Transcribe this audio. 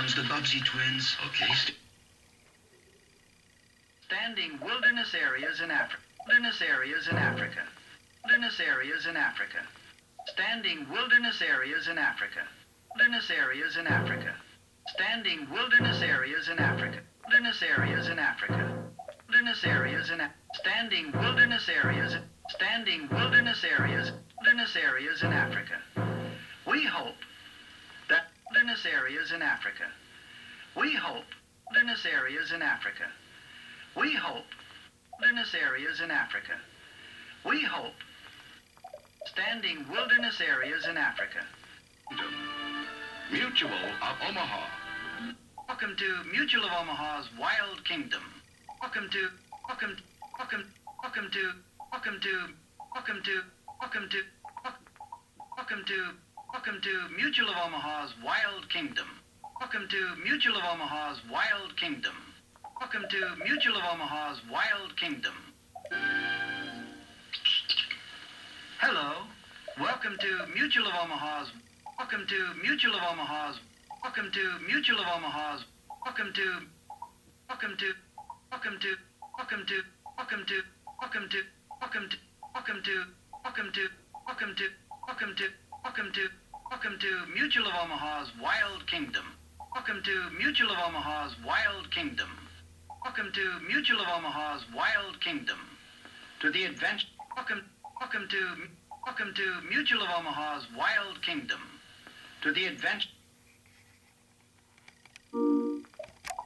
comes the Bubsy twins. Okay. Standing wilderness areas in Africa. Wilderness areas in Africa. Wilderness areas in Africa. Standing wilderness areas in Africa. Wilderness areas in Africa. Standing wilderness areas in Africa. Wilderness areas in Africa. Wilderness areas in standing wilderness areas. Standing wilderness areas. Wilderness areas in Africa. We hope that wilderness areas in Africa. We hope wilderness areas in Africa. We hope wilderness areas in Africa. We hope standing wilderness areas in Africa. Mutual of Omaha. Welcome to Mutual of Omaha's Wild Kingdom. Welcome to Mutual of Omaha's Wild Kingdom. Welcome to Mutual of Omaha's Wild Kingdom. Welcome to Mutual of Omaha's Wild Kingdom. Hello. Welcome to Mutual of Omaha's. Welcome to Mutual of Omaha's. Welcome to Mutual of Omaha's. Welcome to Welcome to Welcome to Welcome to Welcome to Welcome to Welcome to Welcome to Welcome to Welcome to Welcome to Welcome to Welcome to Mutual of Omaha's Wild Kingdom. Welcome to Mutual of Omaha's Wild Kingdom. Welcome to Mutual of Omaha's Wild Kingdom. To the adventure. Welcome to Mutual of Omaha's Wild Kingdom. To the adventure.